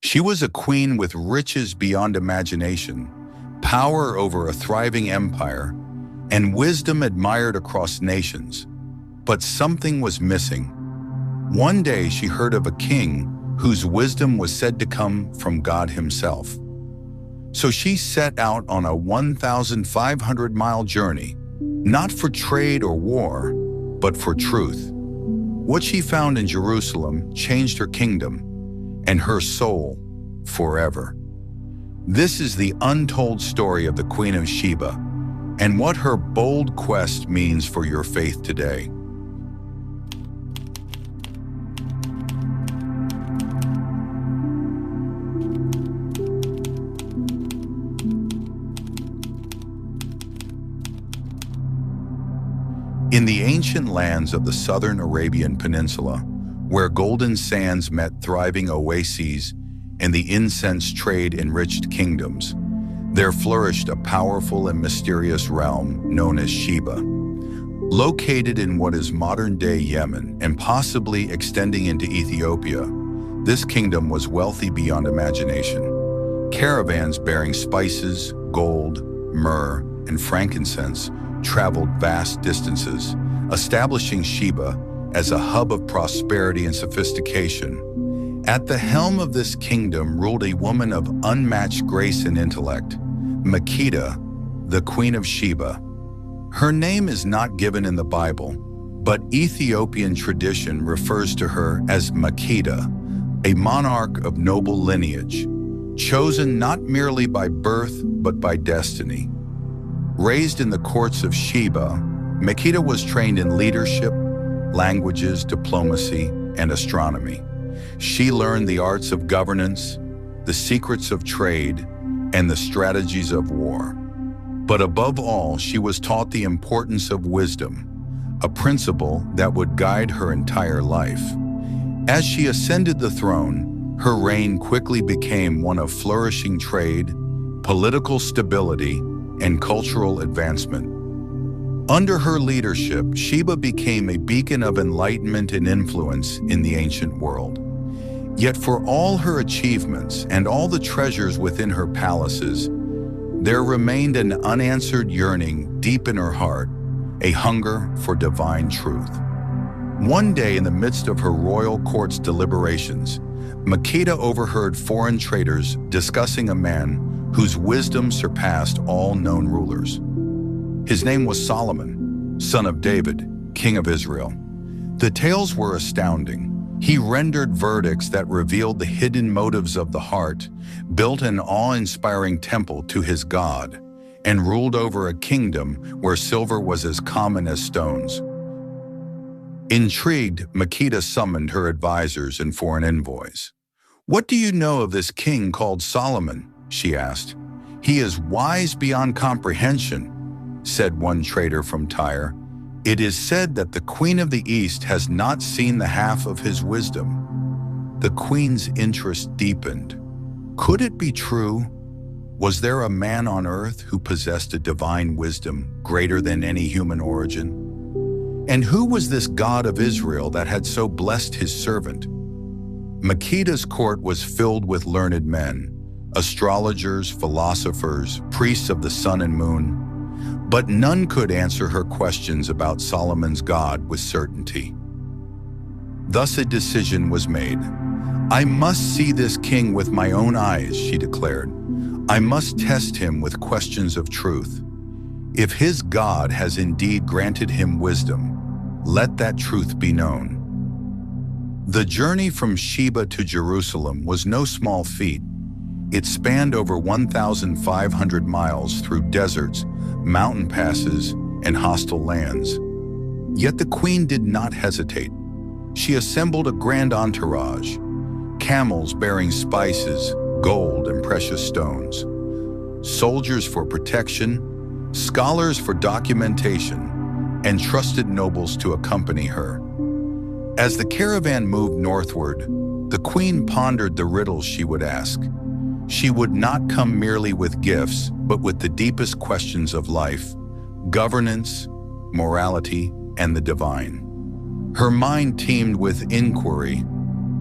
She was a queen with riches beyond imagination, power over a thriving empire, and wisdom admired across nations. But something was missing. One day she heard of a king whose wisdom was said to come from God himself. So she set out on a 1,500-mile journey, not for trade or war, but for truth. What she found in Jerusalem changed her kingdom and her soul forever. This is the untold story of the Queen of Sheba and what her bold quest means for your faith today. In the ancient lands of the southern Arabian Peninsula, where golden sands met thriving oases and the incense trade enriched kingdoms, there flourished a powerful and mysterious realm known as Sheba. Located in what is modern-day Yemen and possibly extending into Ethiopia, this kingdom was wealthy beyond imagination. Caravans bearing spices, gold, myrrh, and frankincense traveled vast distances, establishing Sheba as a hub of prosperity and sophistication. At the helm of this kingdom ruled a woman of unmatched grace and intellect, Makeda, the Queen of Sheba. Her name is not given in the Bible, but Ethiopian tradition refers to her as Makeda, a monarch of noble lineage, chosen not merely by birth but by destiny. Raised in the courts of Sheba, Makeda was trained in leadership, languages, diplomacy, and astronomy. She learned the arts of governance, the secrets of trade, and the strategies of war. But above all, she was taught the importance of wisdom, a principle that would guide her entire life. As she ascended the throne, her reign quickly became one of flourishing trade, political stability, and cultural advancement. Under her leadership, Sheba became a beacon of enlightenment and influence in the ancient world. Yet for all her achievements and all the treasures within her palaces, there remained an unanswered yearning deep in her heart, a hunger for divine truth. One day, in the midst of her royal court's deliberations, Makeda overheard foreign traders discussing a man whose wisdom surpassed all known rulers. His name was Solomon, son of David, king of Israel. The tales were astounding. He rendered verdicts that revealed the hidden motives of the heart, built an awe-inspiring temple to his God, and ruled over a kingdom where silver was as common as stones. Intrigued, Makeda summoned her advisors and foreign envoys. "What do you know of this king called Solomon?" she asked. "He is wise beyond comprehension," said one trader from Tyre. "It is said that the Queen of the East has not seen the half of his wisdom." The queen's interest deepened. Could it be true? Was there a man on earth who possessed a divine wisdom greater than any human origin? And who was this God of Israel that had so blessed his servant? Makeda's court was filled with learned men, astrologers, philosophers, priests of the sun and moon, but none could answer her questions about Solomon's God with certainty. Thus a decision was made. "I must see this king with my own eyes," she declared. "I must test him with questions of truth. If his God has indeed granted him wisdom, let that truth be known." The journey from Sheba to Jerusalem was no small feat. It spanned over 1,500 miles through deserts, mountain passes, and hostile lands. Yet the queen did not hesitate. She assembled a grand entourage, camels bearing spices, gold, and precious stones, soldiers for protection, scholars for documentation, and trusted nobles to accompany her. As the caravan moved northward, the queen pondered the riddles she would ask. She would not come merely with gifts, but with the deepest questions of life, governance, morality, and the divine. Her mind teemed with inquiry.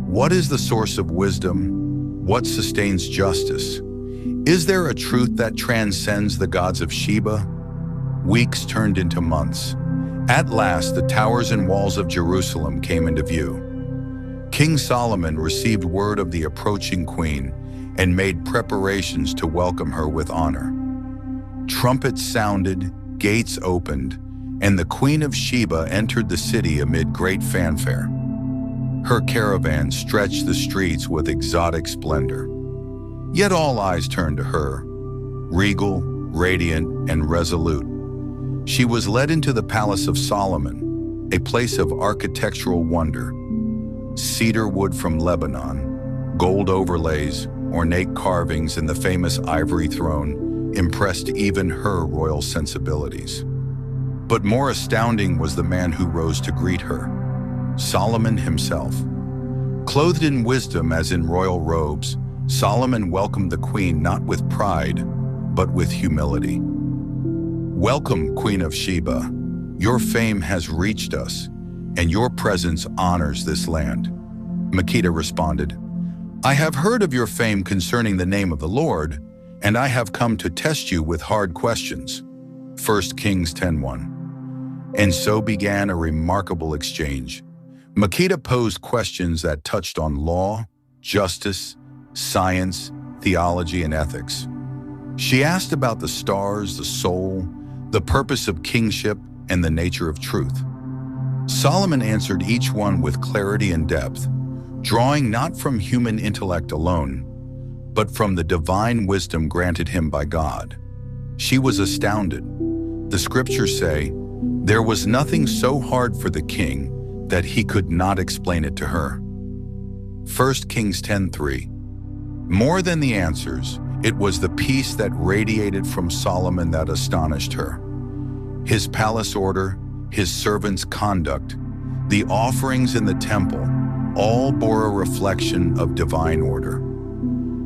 What is the source of wisdom? What sustains justice? Is there a truth that transcends the gods of Sheba? Weeks turned into months. At last, the towers and walls of Jerusalem came into view. King Solomon received word of the approaching queen and made preparations to welcome her with honor. Trumpets sounded, gates opened, and the Queen of Sheba entered the city amid great fanfare. Her caravan stretched the streets with exotic splendor. Yet all eyes turned to her, regal, radiant, and resolute. She was led into the palace of Solomon, a place of architectural wonder. Cedar wood from Lebanon, gold overlays, ornate carvings, and the famous ivory throne impressed even her royal sensibilities. But more astounding was the man who rose to greet her, Solomon himself. Clothed in wisdom as in royal robes, Solomon welcomed the queen not with pride, but with humility. "Welcome, Queen of Sheba. Your fame has reached us, and your presence honors this land." Makeda responded, "I have heard of your fame concerning the name of the Lord, and I have come to test you with hard questions." 1 Kings 10:1. And so began a remarkable exchange. Makeda posed questions that touched on law, justice, science, theology, and ethics. She asked about the stars, the soul, the purpose of kingship, and the nature of truth. Solomon answered each one with clarity and depth, drawing not from human intellect alone, but from the divine wisdom granted him by God. She was astounded. The scriptures say, "There was nothing so hard for the king that he could not explain it to her." 1 Kings 10:3. More than the answers, it was the peace that radiated from Solomon that astonished her. His palace order, his servants' conduct, the offerings in the temple, all bore a reflection of divine order.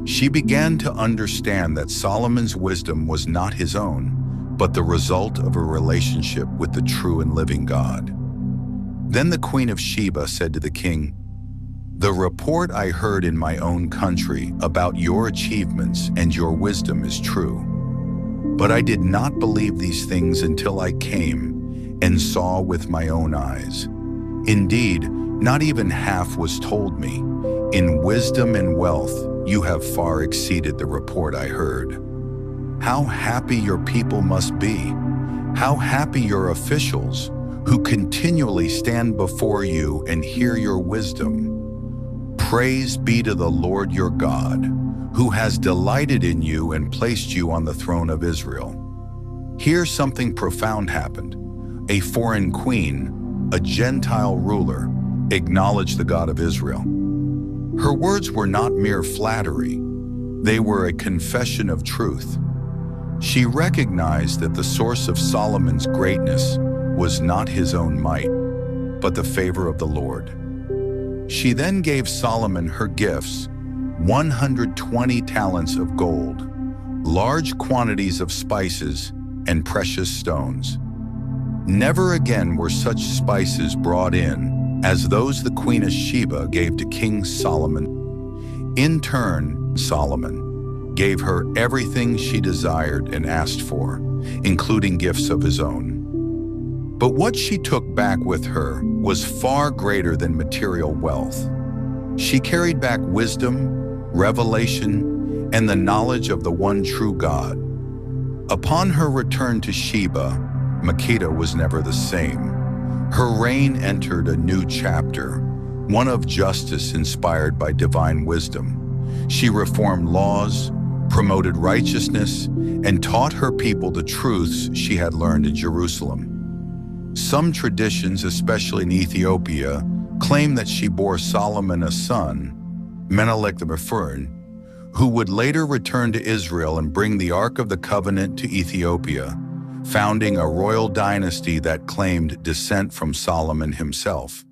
She began to understand that Solomon's wisdom was not his own, but the result of a relationship with the true and living God. Then the Queen of Sheba said to the king, "The report I heard in my own country about your achievements and your wisdom is true. But I did not believe these things until I came and saw with my own eyes. Indeed, not even half was told me. In wisdom and wealth, you have far exceeded the report I heard. How happy your people must be. How happy your officials who continually stand before you and hear your wisdom. Praise be to the Lord your God, who has delighted in you and placed you on the throne of Israel." Here something profound happened. A foreign queen, a Gentile ruler, acknowledged the God of Israel. Her words were not mere flattery. They were a confession of truth. She recognized that the source of Solomon's greatness was not his own might, but the favor of the Lord. She then gave Solomon her gifts, 120 talents of gold, large quantities of spices, and precious stones. Never again were such spices brought in as those the Queen of Sheba gave to King Solomon. In turn, Solomon gave her everything she desired and asked for, including gifts of his own. But what she took back with her was far greater than material wealth. She carried back wisdom, revelation, and the knowledge of the one true God. Upon her return to Sheba, Makeda was never the same. Her reign entered a new chapter, one of justice inspired by divine wisdom. She reformed laws, promoted righteousness, and taught her people the truths she had learned in Jerusalem. Some traditions, especially in Ethiopia, claim that she bore Solomon a son, Menelik the Mephrin, who would later return to Israel and bring the Ark of the Covenant to Ethiopia, founding a royal dynasty that claimed descent from Solomon himself.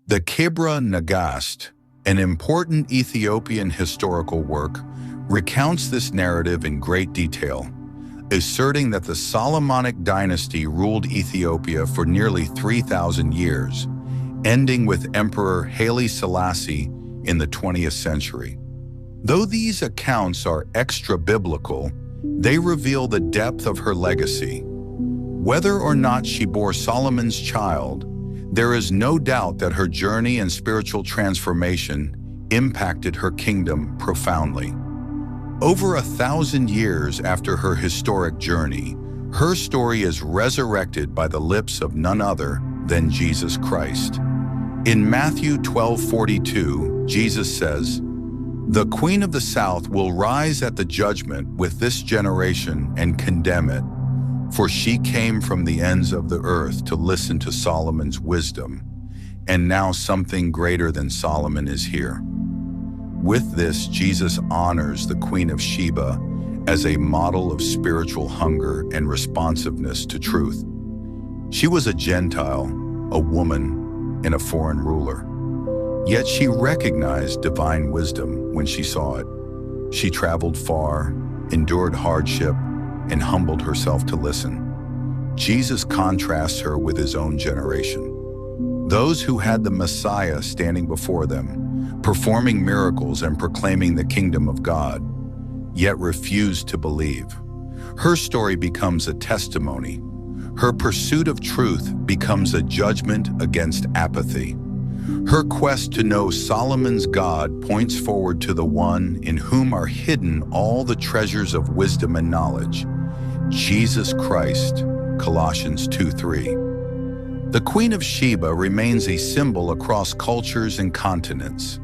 The Kibra Nagast, an important Ethiopian historical work, recounts this narrative in great detail, asserting that the Solomonic dynasty ruled Ethiopia for nearly 3,000 years, ending with Emperor Haile Selassie in the 20th century. Though these accounts are extra-biblical, they reveal the depth of her legacy. Whether or not she bore Solomon's child, there is no doubt that her journey and spiritual transformation impacted her kingdom profoundly. Over 1,000 years after her historic journey, her story is resurrected by the lips of none other than Jesus Christ. In Matthew 12:42, Jesus says, "The Queen of the South will rise at the judgment with this generation and condemn it, for she came from the ends of the earth to listen to Solomon's wisdom, and now something greater than Solomon is here." With this, Jesus honors the Queen of Sheba as a model of spiritual hunger and responsiveness to truth. She was a Gentile, a woman, and a foreign ruler. Yet she recognized divine wisdom when she saw it. She traveled far, endured hardship, and humbled herself to listen. Jesus contrasts her with his own generation. Those who had the Messiah standing before them, performing miracles and proclaiming the kingdom of God, yet refused to believe. Her story becomes a testimony. Her pursuit of truth becomes a judgment against apathy. Her quest to know Solomon's God points forward to the one in whom are hidden all the treasures of wisdom and knowledge, Jesus Christ, Colossians 2:3. The Queen of Sheba remains a symbol across cultures and continents.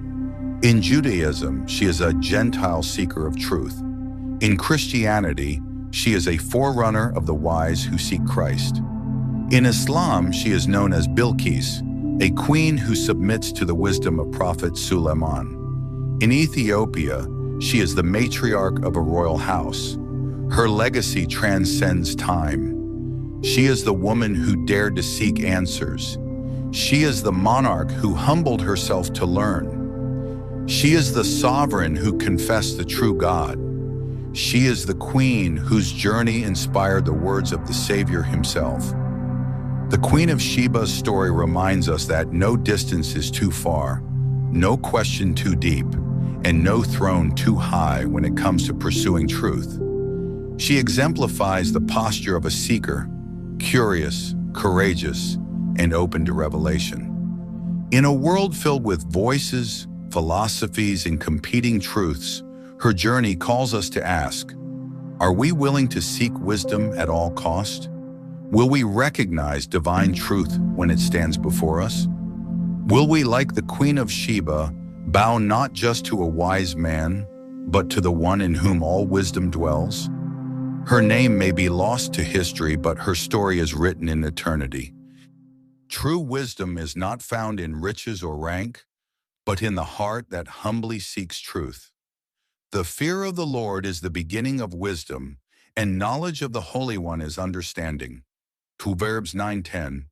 In Judaism, she is a Gentile seeker of truth. In Christianity, she is a forerunner of the wise who seek Christ. In Islam, she is known as Bilqis, a queen who submits to the wisdom of Prophet Suleiman. In Ethiopia, she is the matriarch of a royal house. Her legacy transcends time. She is the woman who dared to seek answers. She is the monarch who humbled herself to learn. She is the sovereign who confessed the true God. She is the queen whose journey inspired the words of the Savior himself. The Queen of Sheba's story reminds us that no distance is too far, no question too deep, and no throne too high when it comes to pursuing truth. She exemplifies the posture of a seeker, curious, courageous, and open to revelation. In a world filled with voices, philosophies, and competing truths, her journey calls us to ask, are we willing to seek wisdom at all cost? Will we recognize divine truth when it stands before us? Will we, like the Queen of Sheba, bow not just to a wise man, but to the one in whom all wisdom dwells? Her name may be lost to history, but her story is written in eternity. True wisdom is not found in riches or rank, but in the heart that humbly seeks truth. The fear of the Lord is the beginning of wisdom, and knowledge of the Holy One is understanding. Proverbs 9:10.